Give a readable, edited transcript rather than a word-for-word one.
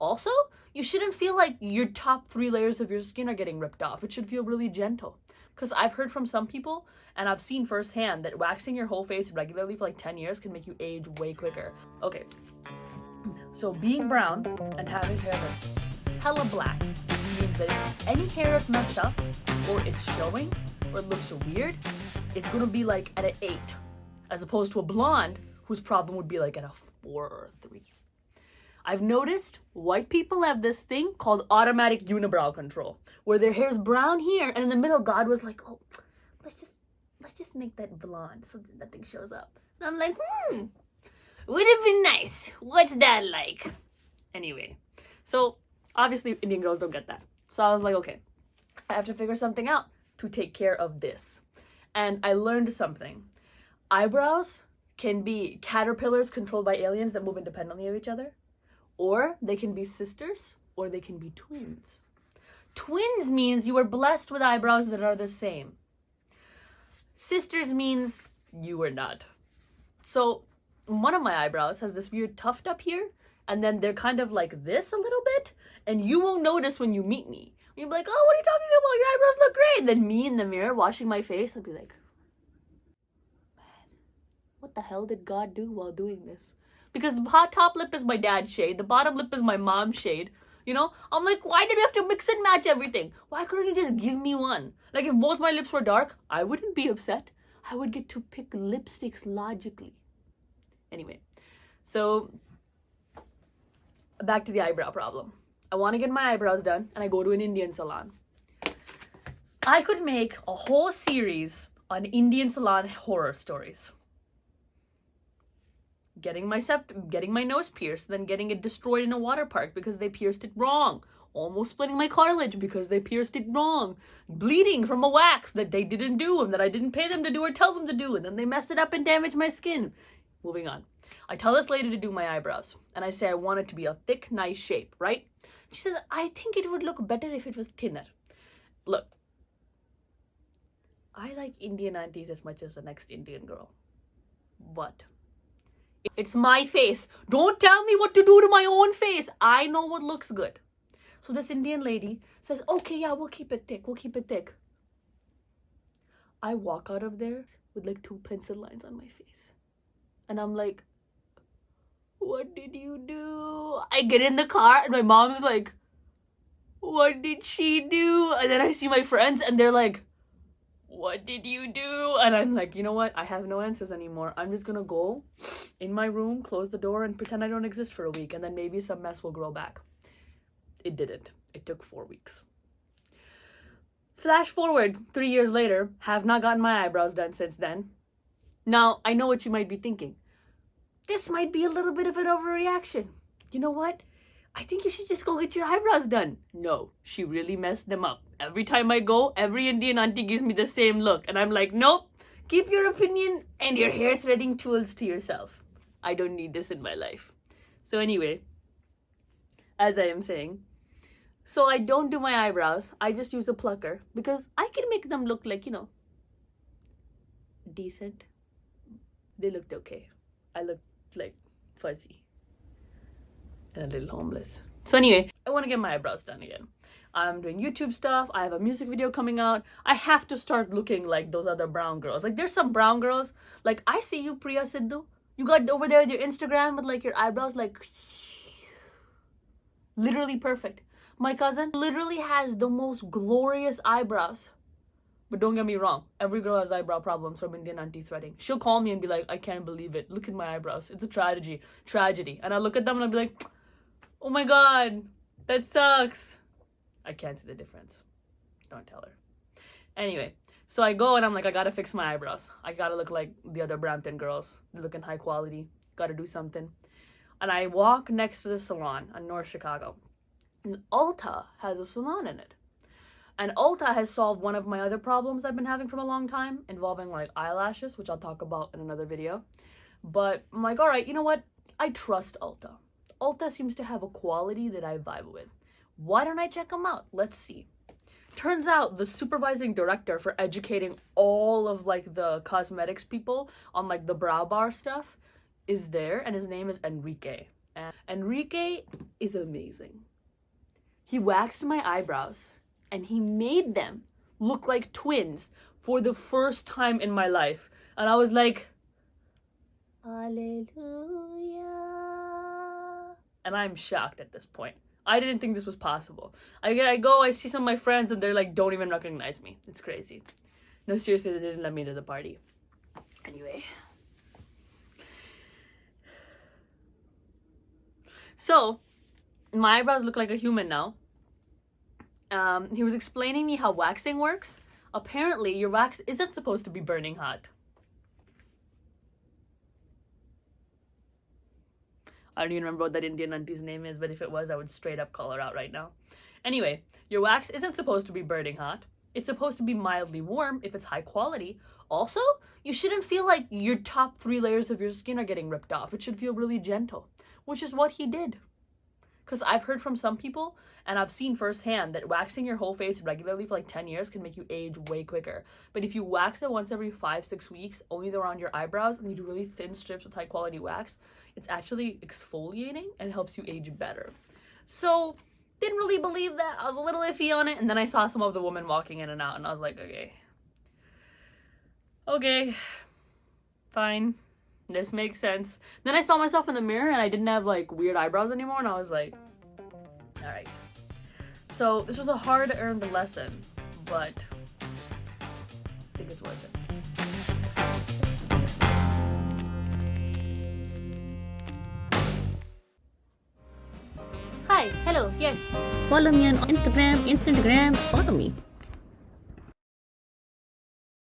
Also, you shouldn't feel like your top 3 layers of your skin are getting ripped off. It should feel really gentle. Because I've heard from some people, and I've seen firsthand, that waxing your whole face regularly for like 10 years can make you age way quicker. Okay, so being brown and having hair that's hella black means that if any hair is messed up, or it's showing, or it looks weird, it's gonna be like at an 8, as opposed to a blonde whose problem would be like at a 4 or a 3. I've noticed white people have this thing called automatic unibrow control, where their hair's brown here, and in the middle, God was like, oh, let's just make that blonde so that nothing shows up. And I'm like, would have been nice. What's that like? Anyway, so obviously Indian girls don't get that. So I was like, okay, I have to figure something out to take care of this. And I learned something. Eyebrows can be caterpillars controlled by aliens that move independently of each other. Or they can be sisters, or they can be twins. Twins means you were blessed with eyebrows that are the same. Sisters means you were not. So one of my eyebrows has this weird tuft up here, and then they're kind of like this a little bit, and you won't notice when you meet me. You'll be like, oh, what are you talking about? Your eyebrows look great. Then me in the mirror washing my face, I'll be like, man, what the hell did God do while doing this? Because the top lip is my dad's shade, the bottom lip is my mom's shade. You know, I'm like, why did we have to mix and match everything? Why couldn't you just give me one? Like, if both my lips were dark, I wouldn't be upset. I would get to pick lipsticks logically. Anyway, so back to the eyebrow problem. I want to get my eyebrows done, and I go to an Indian salon. I could make a whole series on Indian salon horror stories. Getting my nose pierced, then getting it destroyed in a water park because they pierced it wrong. Almost splitting my cartilage because they pierced it wrong. Bleeding from a wax that they didn't do and that I didn't pay them to do or tell them to do, and then they messed it up and damaged my skin. Moving on. I tell this lady to do my eyebrows, and I say I want it to be a thick, nice shape, right? She says, I think it would look better if it was thinner. Look, I like Indian aunties as much as the next Indian girl. But it's my face. Don't tell me what to do to my own face. I know what looks good. So this Indian lady says, okay, yeah, we'll keep it thick. We'll keep it thick. I walk out of there with like 2 pencil lines on my face. And I'm like, what did you do? I get in the car and my mom's like, what did she do? And then I see my friends and they're like, what did you do? And I'm like, you know what? I have no answers anymore. I'm just gonna go in my room, close the door, and pretend I don't exist for a week, and then maybe some mess will grow back. It didn't. It took 4 weeks. Flash forward 3 years later, have not gotten my eyebrows done since then. Now, I know what you might be thinking. This might be a little bit of an overreaction. You know what? I think you should just go get your eyebrows done. No, she really messed them up. Every time I go, every Indian auntie gives me the same look. And I'm like, nope, keep your opinion and your hair threading tools to yourself. I don't need this in my life. So anyway, as I am saying, so I don't do my eyebrows. I just use a plucker because I can make them look like, you know, decent. They looked okay. I looked like fuzzy and a little homeless. So anyway, I want to get my eyebrows done again. I'm doing YouTube stuff. I have a music video coming out. I have to start looking like those other brown girls. Like, there's some brown girls. Like, I see you, Priya Sidhu. You got over there with your Instagram with like your eyebrows like literally perfect. My cousin literally has the most glorious eyebrows. But don't get me wrong, every girl has eyebrow problems from Indian auntie threading. She'll call me and be like, I can't believe it. Look at my eyebrows. It's a tragedy. And I look at them and I'll be like, oh my God, that sucks. I can't see the difference. Don't tell her. Anyway, so I go and I'm like, I gotta fix my eyebrows. I gotta look like the other Brampton girls. Looking high quality. Gotta do something. And I walk next to the salon in North Chicago. And Ulta has a salon in it. And Ulta has solved one of my other problems I've been having for a long time, involving like eyelashes, which I'll talk about in another video. But I'm like, all right, you know what? I trust Ulta. Ulta seems to have a quality that I vibe with. Why don't I check them out? Let's see. Turns out the supervising director for educating all of like the cosmetics people on like the brow bar stuff is there, and his name is Enrique. And Enrique is amazing. He waxed my eyebrows and he made them look like twins for the first time in my life. And I was like, Alleluia. And I'm shocked at this point. I didn't think this was possible. I see some of my friends and they're like, don't even recognize me. It's crazy. No, seriously, they didn't let me to the party. Anyway. So, my eyebrows look like a human now. He was explaining me how waxing works. Apparently, your wax isn't supposed to be burning hot. I don't even remember what that Indian auntie's name is, but if it was, I would straight up call her out right now. Anyway, your wax isn't supposed to be burning hot. It's supposed to be mildly warm if it's high quality. Also, you shouldn't feel like your top 3 layers of your skin are getting ripped off. It should feel really gentle, which is what he did. Because I've heard from some people, and I've seen firsthand, that waxing your whole face regularly for like 10 years can make you age way quicker. But if you wax it once every 5-6 weeks, only around your eyebrows, and you do really thin strips with high quality wax, it's actually exfoliating and helps you age better. So, didn't really believe that. I was a little iffy on it, and then I saw some of the women walking in and out, and I was like, okay, fine. This makes sense. Then I saw myself in the mirror and I didn't have like weird eyebrows anymore, and I was like, all right. So this was a hard-earned lesson, but I think it's worth it. Hi, hello, yes. Follow me on Instagram, follow me.